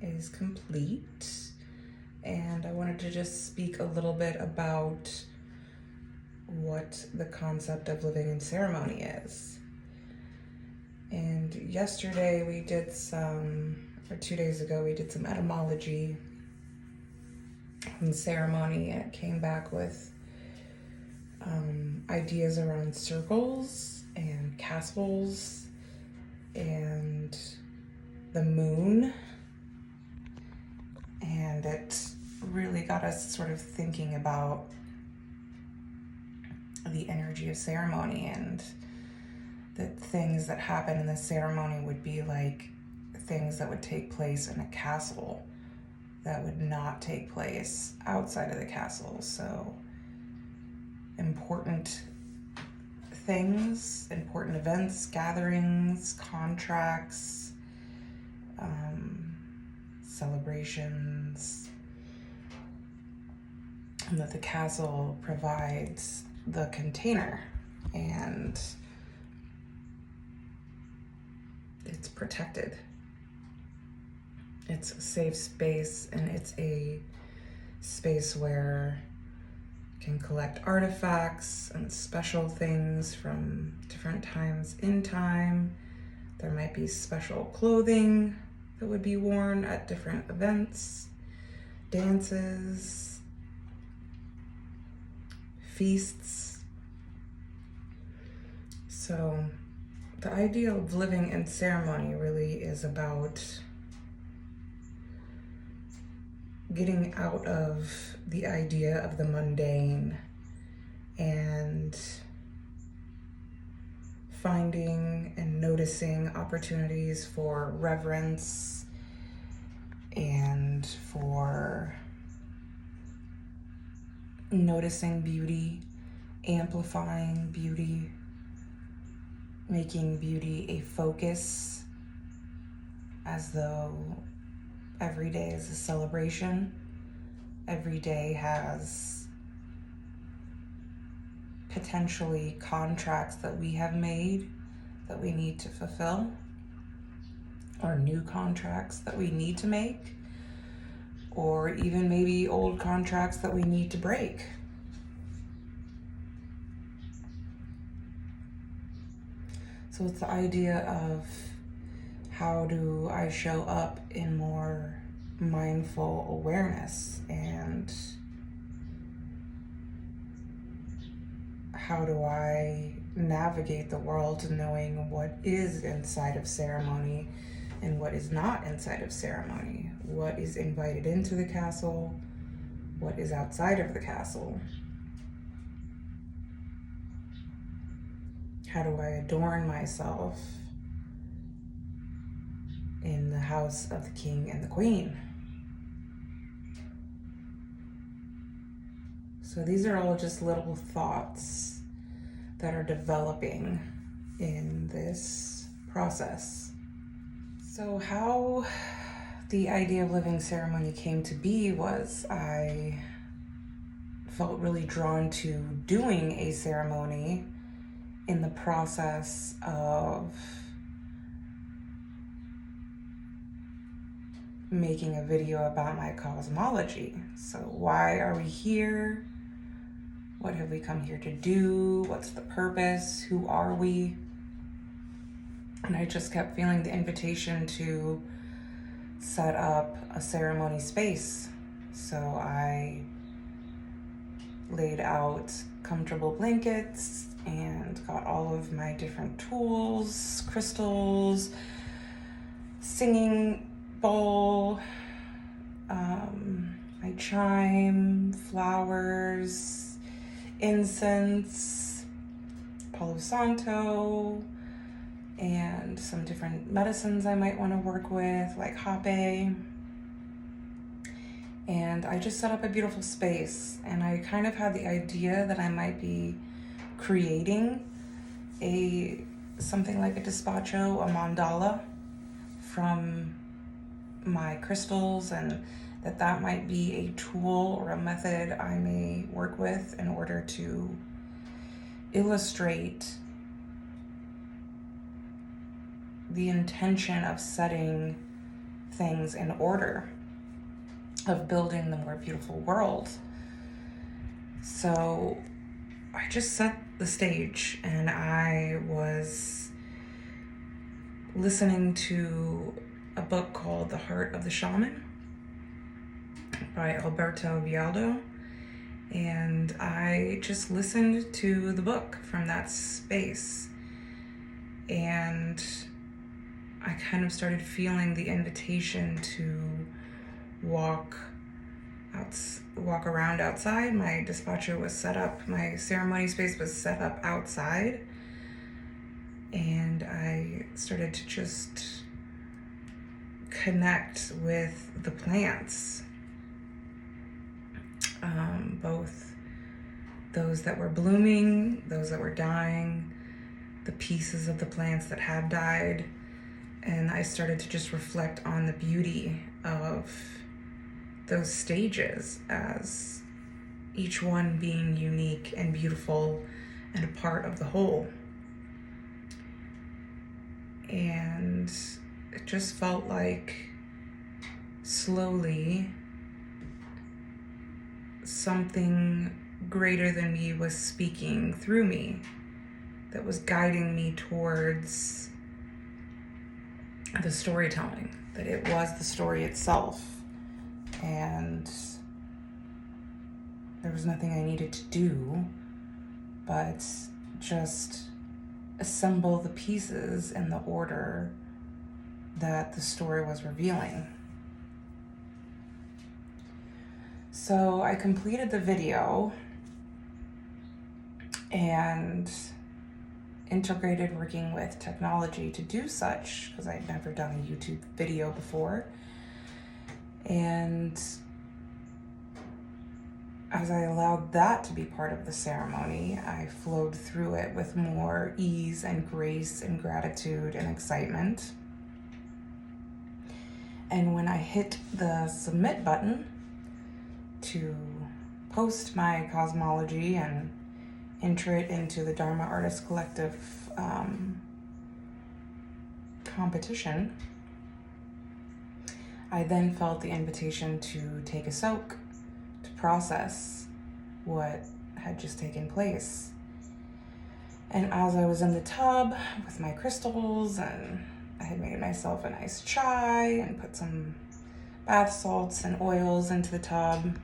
is complete, and I wanted to just speak a little bit about what the concept of living in ceremony is. And yesterday we did or 2 days ago, we did some etymology and ceremony, and it came back with ideas around circles and castles and the moon. And it really got us sort of thinking about the energy of ceremony, and that things that happen in the ceremony would be like things that would take place in a castle that would not take place outside of the castle. So important things, important events, gatherings, contracts, celebrations, and that the castle provides the container, and it's protected. It's a safe space, and it's a space where you can collect artifacts and special things from different times in time. There might be special clothing that would be worn at different events, dances, feasts. So the idea of living in ceremony really is about getting out of the idea of the mundane and finding and noticing opportunities for reverence and for noticing beauty, amplifying beauty, making beauty a focus, as though every day is a celebration. Every day has potentially contracts that we have made that we need to fulfill, or new contracts that we need to make, or even maybe old contracts that we need to break. So it's the idea of, how do I show up in more mindful awareness, and how do I navigate the world knowing what is inside of ceremony and what is not inside of ceremony? What is invited into the castle? What is outside of the castle? How do I adorn myself in the house of the king and the queen? So these are all just little thoughts that are developing in this process. So how the idea of living ceremony came to be was, I felt really drawn to doing a ceremony in the process of making a video about my cosmology. So why are we here? What have we come here to do? What's the purpose? Who are we? And I just kept feeling the invitation to set up a ceremony space. So I laid out comfortable blankets and got all of my different tools, crystals, singing bowl, my chime, flowers, incense, Palo Santo, and some different medicines I might want to work with, like hape. And I just set up a beautiful space, and I kind of had the idea that I might be creating something like a despacho, a mandala, from my crystals, and that might be a tool or a method I may work with in order to illustrate the intention of setting things in order, of building the more beautiful world. So I just set the stage, and I was listening to a book called The Heart of the Shaman by Alberto Villoldo, and I just listened to the book from that space, and I kind of started feeling the invitation to walk around outside. My despacho was set up, my ceremony space was set up outside, and I started to just connect with the plants, both those that were blooming, those that were dying, the pieces of the plants that had died. And I started to just reflect on the beauty of those stages, as each one being unique and beautiful and a part of the whole. And it just felt like slowly something greater than me was speaking through me, that was guiding me towards the storytelling, that it was the story itself. And there was nothing I needed to do but just assemble the pieces in the order that the story was revealing. So I completed the video and integrated working with technology to do such, because I'd never done a YouTube video before. And as I allowed that to be part of the ceremony, I flowed through it with more ease and grace and gratitude and excitement. And when I hit the submit button to post my cosmology and enter it into the Dharma Artist Collective competition, I then felt the invitation to take a soak, to process what had just taken place. And as I was in the tub with my crystals, and I had made myself a nice chai and put some bath salts and oils into the tub,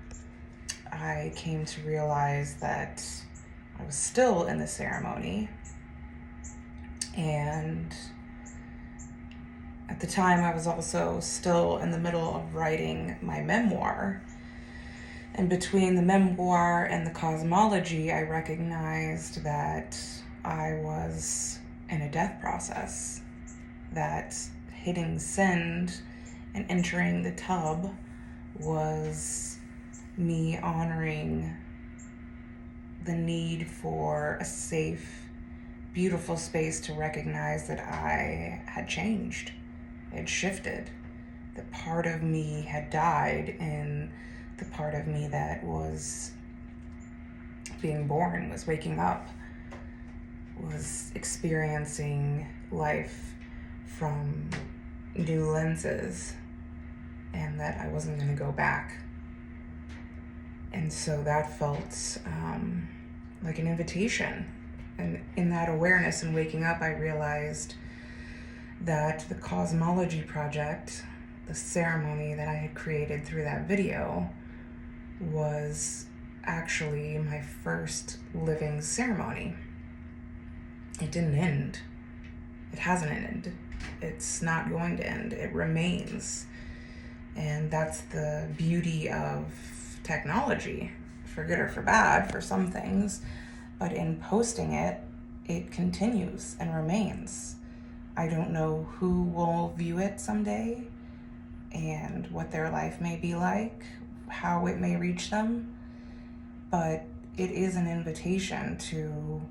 I came to realize that I was still in the ceremony. And at the time, I was also still in the middle of writing my memoir. And between the memoir and the cosmology, I recognized that I was in a death process, that hitting send and entering the tub was me honoring the need for a safe, beautiful space to recognize that I had changed, had shifted, that part of me had died, and the part of me that was being born, was waking up, was experiencing life from new lenses, and that I wasn't going to go back. And so that felt like an invitation. And in that awareness and waking up, I realized that the cosmology project, the ceremony that I had created through that video, was actually my first living ceremony. It didn't end. It hasn't ended. It's not going to end. It remains. And that's the beauty of technology, for good or for bad, for some things. But in posting it, it continues and remains. I don't know who will view it someday and what their life may be like, how it may reach them, but it is an invitation to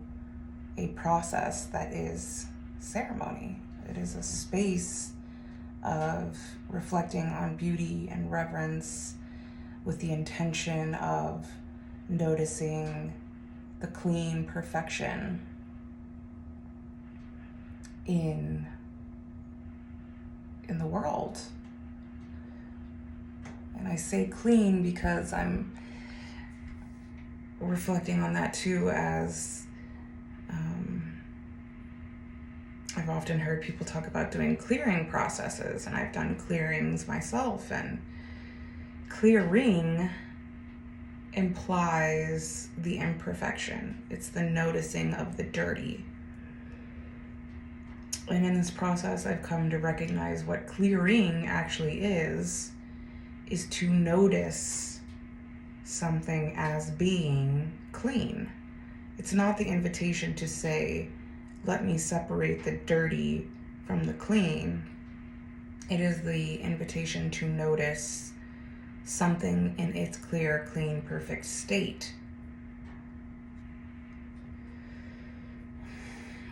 a process that is ceremony. It is a space of reflecting on beauty and reverence with the intention of noticing the clean perfection in the world, I say clean because I'm reflecting on that too, as I've often heard people talk about doing clearing processes, and I've done clearings myself, and clearing implies the imperfection. It's the noticing of the dirty. And in this process, I've come to recognize what clearing actually is to notice something as being clean. It's not the invitation to say, let me separate the dirty from the clean. It is the invitation to notice something in its clear, clean, perfect state.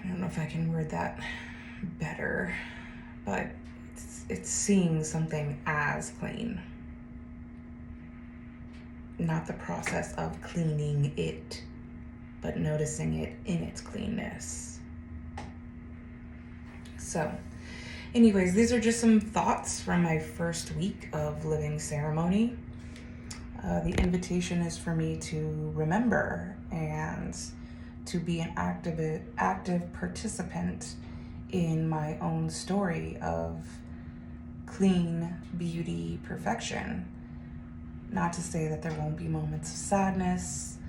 I don't know if I can word that better, but it's seeing something as clean, not the process of cleaning it, but noticing it in its cleanness. So anyways, these are just some thoughts from my first week of living ceremony. The invitation is for me to remember and to be an active participant in my own story of clean beauty perfection. Not to say that there won't be moments of sadness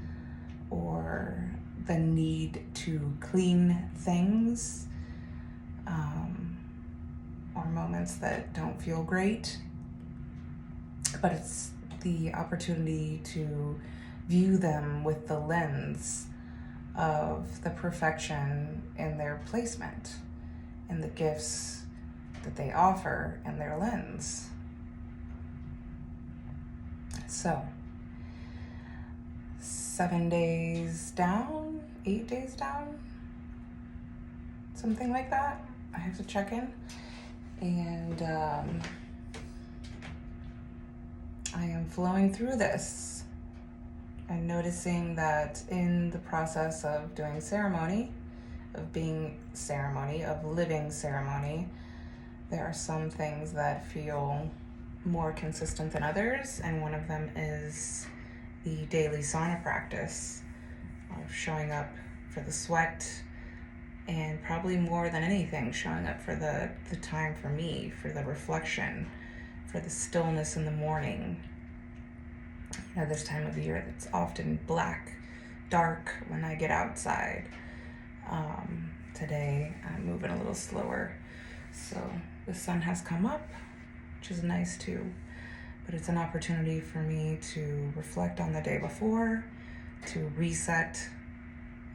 or the need to clean things, or moments that don't feel great, but it's the opportunity to view them with the lens of the perfection in their placement and the gifts that they offer in their lens. So 7 days down, 8 days down, something like that. I have to check in. And I am flowing through this and noticing that in the process of doing ceremony, of being ceremony, of living ceremony, there are some things that feel more consistent than others, and one of them is the daily sauna practice of showing up for the sweat, and probably more than anything, showing up for the time for me, for the reflection, for the stillness in the morning. You know, this time of year, it's often black, dark when I get outside. Today, I'm moving a little slower, so the sun has come up, which is nice too. But it's an opportunity for me to reflect on the day before, to reset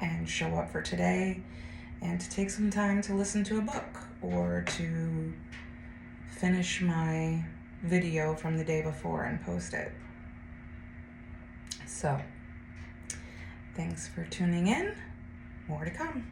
and show up for today, and to take some time to listen to a book or to finish my video from the day before and post it. So, thanks for tuning in. More to come.